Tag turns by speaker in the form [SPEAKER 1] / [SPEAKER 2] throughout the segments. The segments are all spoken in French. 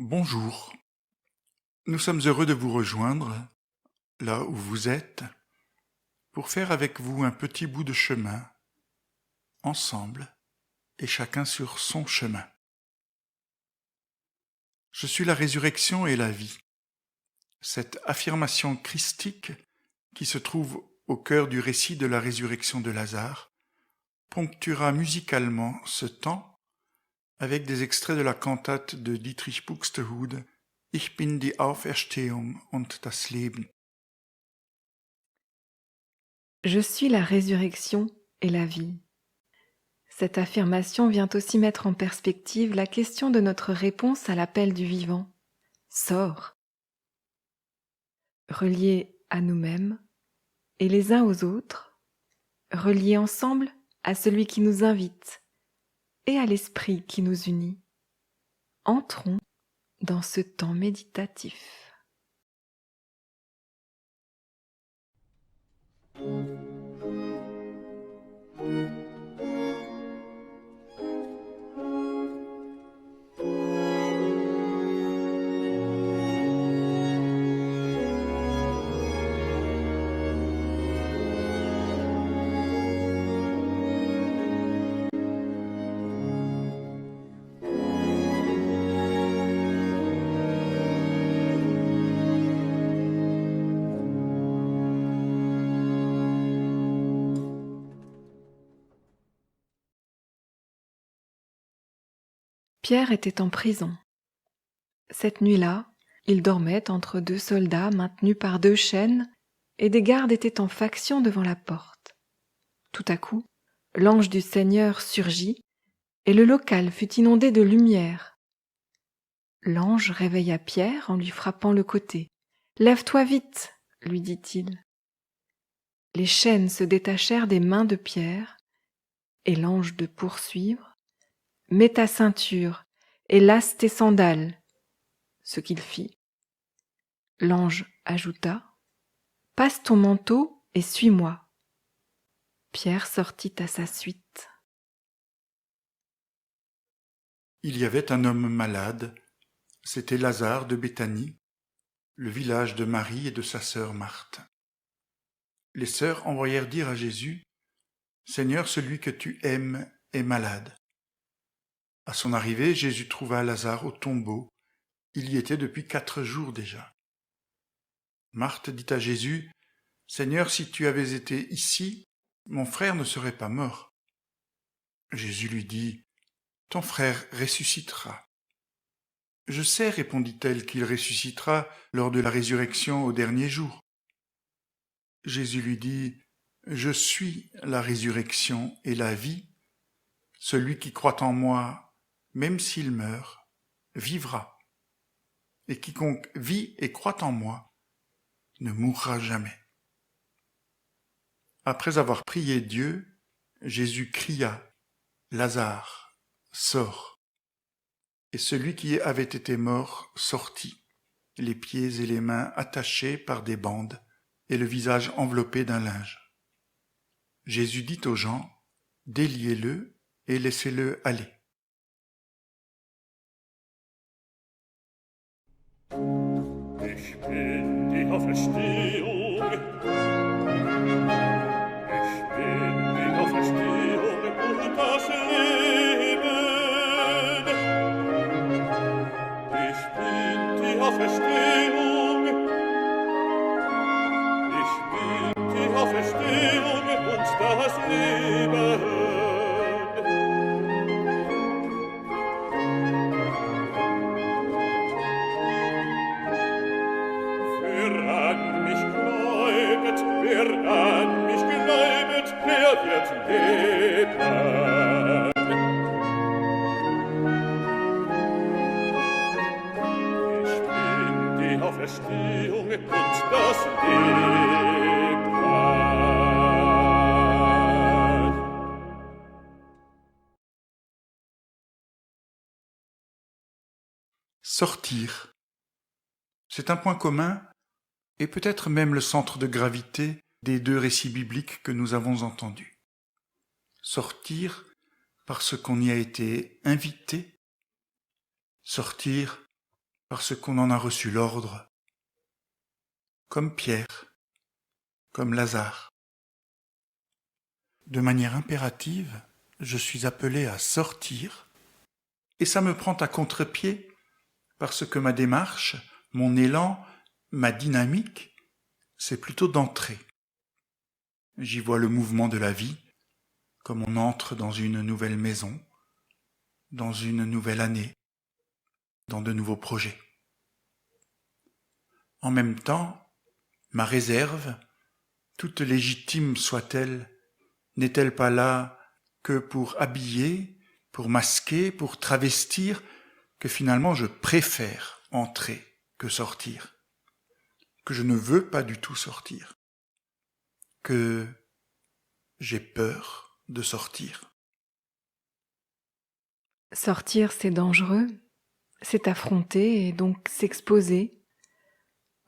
[SPEAKER 1] Bonjour, nous sommes heureux de vous rejoindre, là où vous êtes, pour faire avec vous un petit bout de chemin, ensemble, et chacun sur son chemin. Je suis la résurrection et la vie. Cette affirmation christique, qui se trouve au cœur du récit de la résurrection de Lazare, ponctuera musicalement ce temps avec des extraits de la cantate de Dietrich Buxtehude Ich bin die Auferstehung und das Leben.
[SPEAKER 2] Je suis la résurrection et la vie. Cette affirmation vient aussi mettre en perspective la question de notre réponse à l'appel du vivant. Sors. Reliés à nous-mêmes et les uns aux autres, reliés ensemble à celui qui nous invite et à l'esprit qui nous unit. Entrons dans ce temps méditatif. Pierre était en prison. Cette nuit-là, il dormait entre deux soldats maintenus par deux chaînes et des gardes étaient en faction devant la porte. Tout à coup, l'ange du Seigneur surgit et le local fut inondé de lumière. L'ange réveilla Pierre en lui frappant le côté. « Lève-toi vite !» lui dit-il. Les chaînes se détachèrent des mains de Pierre et l'ange de poursuivre « Mets ta ceinture et lasse tes sandales !» Ce qu'il fit. L'ange ajouta « Passe ton manteau et suis-moi !» Pierre sortit à sa suite.
[SPEAKER 1] Il y avait un homme malade, c'était Lazare de Béthanie, le village de Marie et de sa sœur Marthe. Les sœurs envoyèrent dire à Jésus, « Seigneur, celui que tu aimes est malade. » À son arrivée, Jésus trouva Lazare au tombeau. Il y était depuis 4 jours déjà. Marthe dit à Jésus, « Seigneur, si tu avais été ici, mon frère ne serait pas mort. » Jésus lui dit, « Ton frère ressuscitera. » « Je sais, répondit-elle, qu'il ressuscitera lors de la résurrection au dernier jour. » Jésus lui dit, « Je suis la résurrection et la vie. Celui qui croit en moi, même s'il meurt, vivra. Et quiconque vit et croit en moi ne mourra jamais. » Après avoir prié Dieu, Jésus cria, « Lazare, sors !» Et celui qui avait été mort sortit, les pieds et les mains attachés par des bandes et le visage enveloppé d'un linge. Jésus dit aux gens, « Déliez-le et laissez-le aller. »
[SPEAKER 3] Ich bin die Auferstehung. Ich bin die Auferstehung und das Leben. Ich bin die Auferstehung. Ich bin die Auferstehung und das Leben. Wer an mich gläubet, der wird leben. Ich bin die Auferstehung und das Leben.
[SPEAKER 1] Sortir. C'est un point commun et peut-être même le centre de gravité des 2 récits bibliques que nous avons entendus. Sortir parce qu'on y a été invité, sortir parce qu'on en a reçu l'ordre, comme Pierre, comme Lazare. De manière impérative, je suis appelé à sortir, et ça me prend à contre-pied, parce que ma démarche, mon élan, ma dynamique, c'est plutôt d'entrer. J'y vois le mouvement de la vie, comme on entre dans une nouvelle maison, dans une nouvelle année, dans de nouveaux projets. En même temps, ma réserve, toute légitime soit-elle, n'est-elle pas là que pour habiller, pour masquer, pour travestir, que finalement je préfère entrer que sortir, que je ne veux pas du tout sortir, que j'ai peur de sortir.
[SPEAKER 2] Sortir, c'est dangereux, c'est affronter et donc s'exposer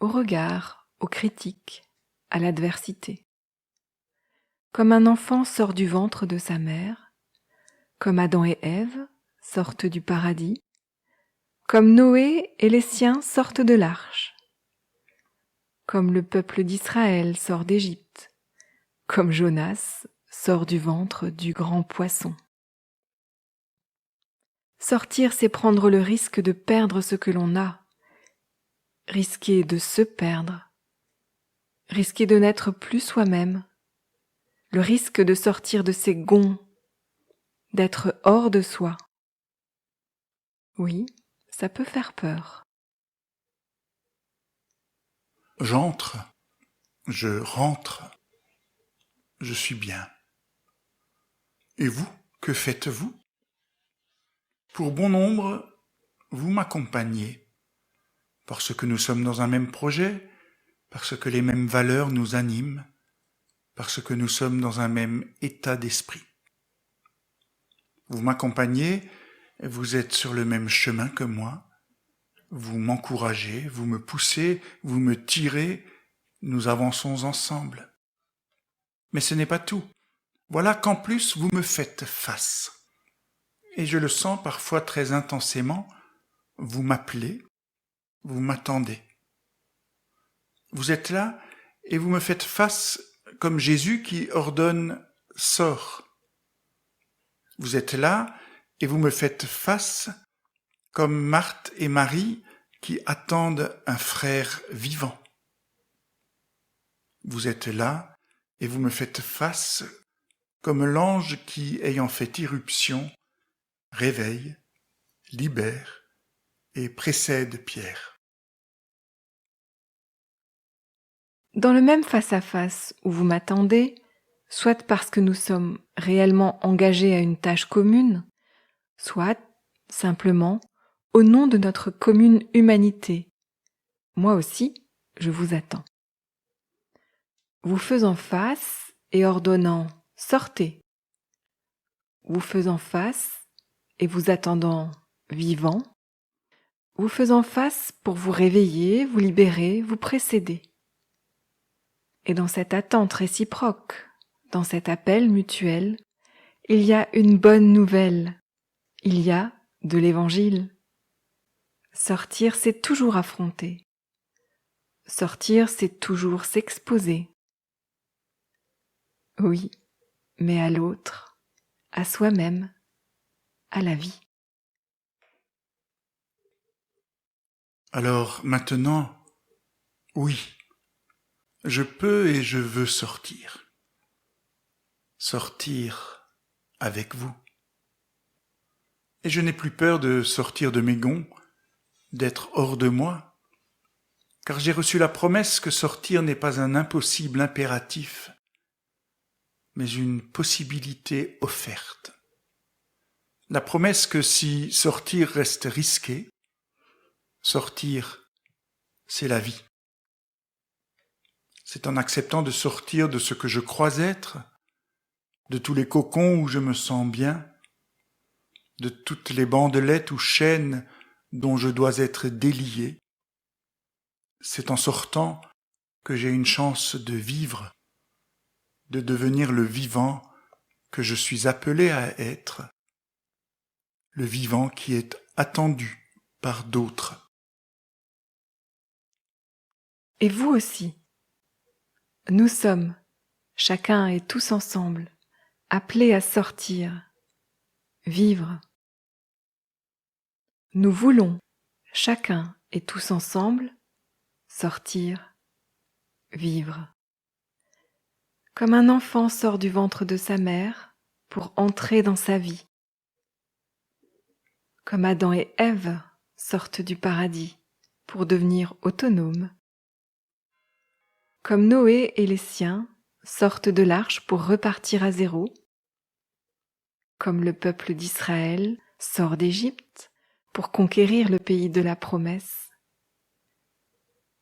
[SPEAKER 2] au regard, aux critiques, à l'adversité. Comme un enfant sort du ventre de sa mère, comme Adam et Ève sortent du paradis, comme Noé et les siens sortent de l'arche, comme le peuple d'Israël sort d'Égypte, comme Jonas sort du ventre du grand poisson. Sortir, c'est prendre le risque de perdre ce que l'on a, risquer de se perdre, risquer de n'être plus soi-même, le risque de sortir de ses gonds, d'être hors de soi. Oui, ça peut faire peur.
[SPEAKER 1] J'entre, je rentre, je suis bien. Et vous, que faites-vous ? Pour bon nombre, vous m'accompagnez, parce que nous sommes dans un même projet, parce que les mêmes valeurs nous animent, parce que nous sommes dans un même état d'esprit. Vous m'accompagnez, vous êtes sur le même chemin que moi, vous m'encouragez, vous me poussez, vous me tirez, nous avançons ensemble. Mais ce n'est pas tout. Voilà qu'en plus vous me faites face. Et je le sens parfois très intensément, vous m'appelez, vous m'attendez. Vous êtes là et vous me faites face comme Jésus qui ordonne « sors ». Vous êtes là et vous me faites face comme Marthe et Marie qui attendent un frère vivant. Vous êtes là et vous me faites face comme l'ange qui, ayant fait irruption, réveille, libère et précède Pierre.
[SPEAKER 2] Dans le même face-à-face où vous m'attendez, soit parce que nous sommes réellement engagés à une tâche commune, soit, simplement, au nom de notre commune humanité. Moi aussi, je vous attends. Vous faisant face et ordonnant « sortez », vous faisant face et vous attendant vivant, vous faisant face pour vous réveiller, vous libérer, vous précéder. Et dans cette attente réciproque, dans cet appel mutuel, il y a une bonne nouvelle, il y a de l'Évangile. Sortir, c'est toujours affronter. Sortir, c'est toujours s'exposer. Oui, mais à l'autre, à soi-même, à la vie.
[SPEAKER 1] Alors maintenant, oui, je peux et je veux sortir. Sortir avec vous. Et je n'ai plus peur de sortir de mes gonds, d'être hors de moi, car j'ai reçu la promesse que sortir n'est pas un impossible impératif, mais une possibilité offerte. La promesse que si sortir reste risqué, sortir, c'est la vie. C'est en acceptant de sortir de ce que je crois être, de tous les cocons où je me sens bien, de toutes les bandelettes ou chaînes dont je dois être délié. C'est en sortant que j'ai une chance de vivre, de devenir le vivant que je suis appelé à être, le vivant qui est attendu par d'autres.
[SPEAKER 2] Et vous aussi. Nous sommes, chacun et tous ensemble, appelés à sortir, vivre. Nous voulons, chacun et tous ensemble, sortir, vivre. Comme un enfant sort du ventre de sa mère pour entrer dans sa vie. Comme Adam et Ève sortent du paradis pour devenir autonomes. Comme Noé et les siens sortent de l'arche pour repartir à zéro. Comme le peuple d'Israël sort d'Égypte pour conquérir le pays de la promesse.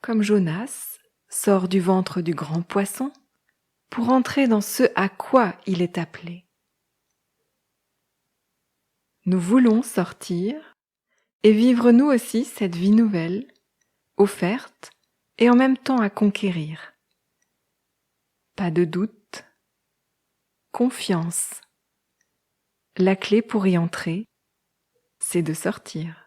[SPEAKER 2] Comme Jonas sort du ventre du grand poisson pour entrer dans ce à quoi il est appelé. Nous voulons sortir et vivre nous aussi cette vie nouvelle, offerte et en même temps à conquérir. Pas de doute, confiance. La clé pour y entrer, c'est de sortir.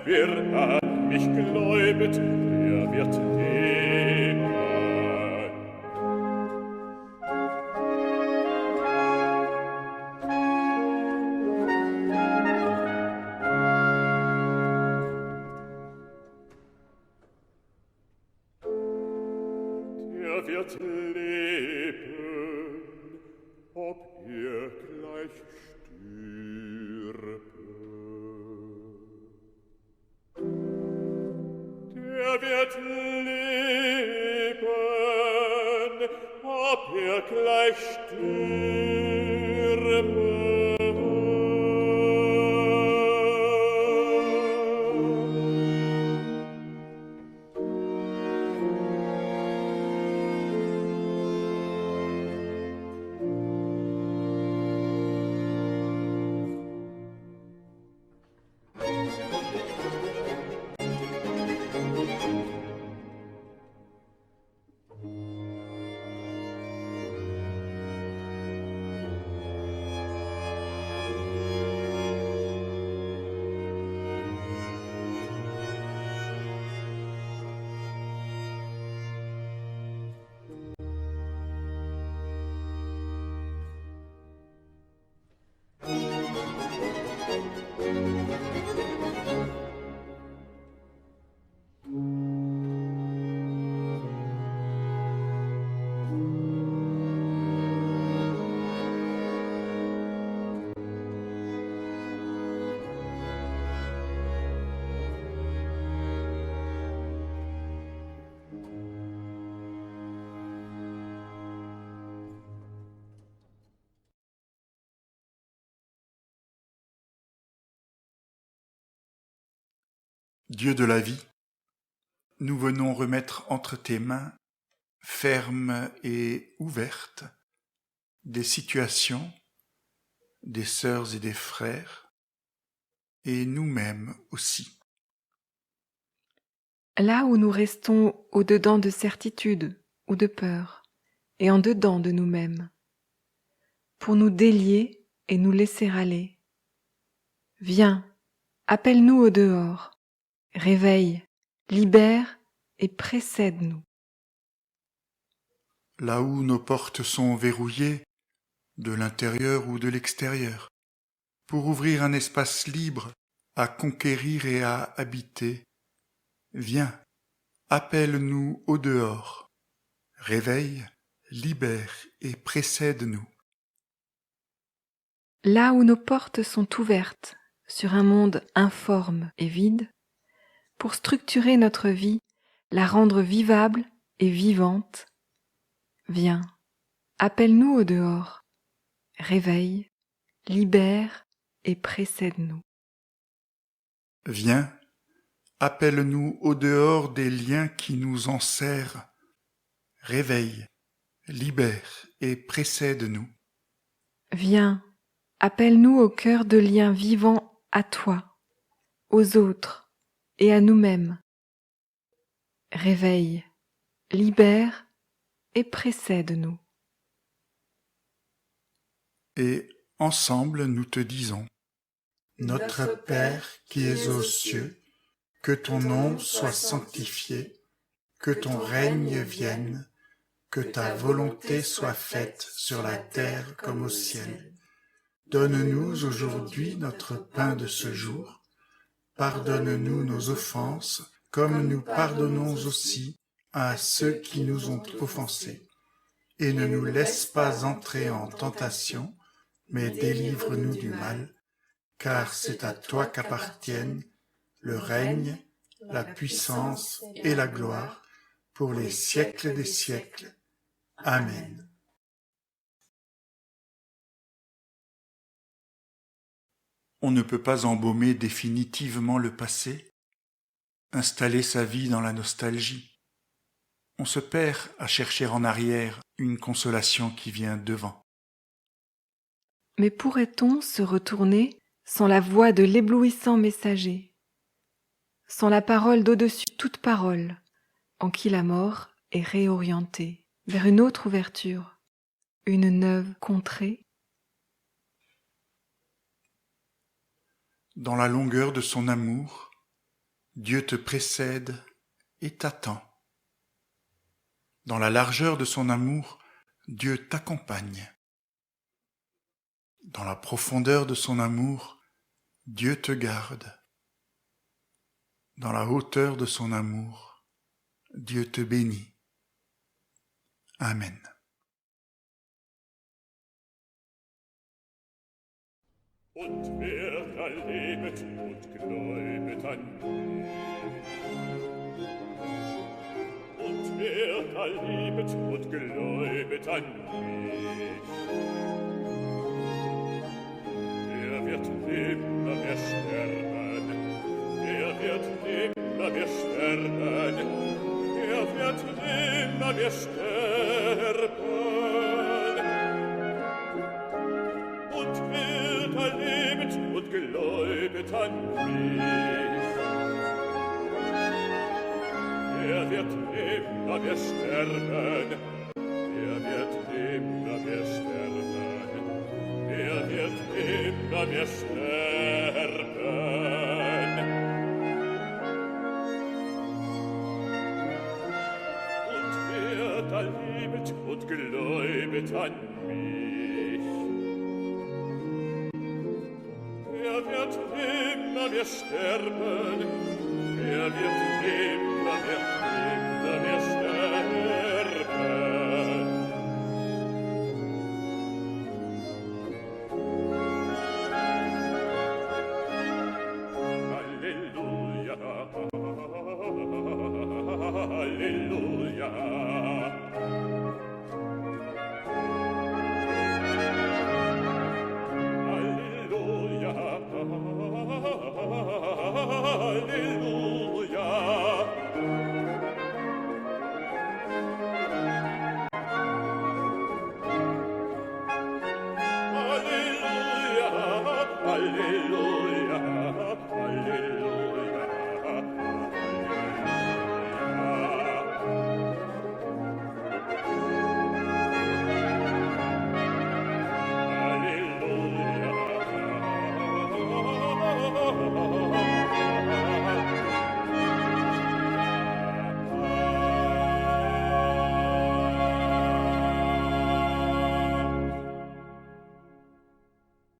[SPEAKER 3] Wer an mich gläubet, der wird leben. Der wird leben, ob er gleich stürbe. Der wird leben, ob er gleich stürbe.
[SPEAKER 1] Dieu de la vie, nous venons remettre entre tes mains, fermes et ouvertes, des situations, des sœurs et des frères, et nous-mêmes aussi.
[SPEAKER 2] Là où nous restons au-dedans de certitude ou de peur, et en dedans de nous-mêmes, pour nous délier et nous laisser aller. Viens, appelle-nous au dehors, réveille, libère et précède-nous.
[SPEAKER 1] Là où nos portes sont verrouillées, de l'intérieur ou de l'extérieur, pour ouvrir un espace libre à conquérir et à habiter, viens, appelle-nous au dehors, réveille, libère et précède-nous.
[SPEAKER 2] Là où nos portes sont ouvertes sur un monde informe et vide, pour structurer notre vie, la rendre vivable et vivante, viens, appelle-nous au dehors, réveille, libère et précède-nous.
[SPEAKER 1] Viens, appelle-nous au dehors des liens qui nous enserrent, réveille, libère et précède-nous.
[SPEAKER 2] Viens, Appelle-nous au cœur de liens vivants à toi, aux autres et à nous-mêmes. Réveille, libère et précède-nous.
[SPEAKER 1] Et ensemble nous te disons, Notre Père qui es aux cieux, que ton nom soit sanctifié, que ton règne vienne, que ta volonté soit faite sur la terre comme au ciel. Donne-nous aujourd'hui notre pain de ce jour. Pardonne-nous nos offenses, comme nous pardonnons aussi à ceux qui nous ont offensés. Et ne nous laisse pas entrer en tentation, mais délivre-nous du mal, car c'est à toi qu'appartiennent le règne, la puissance et la gloire, pour les siècles des siècles. Amen. On ne peut pas embaumer définitivement le passé, installer sa vie dans la nostalgie. On se perd à chercher en arrière une consolation qui vient devant.
[SPEAKER 2] Mais pourrait-on se retourner sans la voix de l'éblouissant messager, sans la parole d'au-dessus toute parole, en qui la mort est réorientée vers une autre ouverture, une neuve contrée?
[SPEAKER 1] Dans la longueur de son amour, Dieu te précède et t'attend. Dans la largeur de son amour, Dieu t'accompagne. Dans la profondeur de son amour, Dieu te garde. Dans la hauteur de son amour, Dieu te bénit. Amen.
[SPEAKER 3] Und wer da lebet und gläubet an mich. Und wer da lebet und gläubet an mich. Der wird nimmer mehr sterben. Der wird nimmer mehr sterben. Der wird nimmer mehr sterben. Und wer da lebet und gläubet an mich, der wird nimmer mehr sterben, der wird nimmer mehr sterben, der wird nimmer mehr sterben. Und wer da lebet und gläubet an mich, er wird nimmer mehr sterben, er wird nimmer mehr sterben.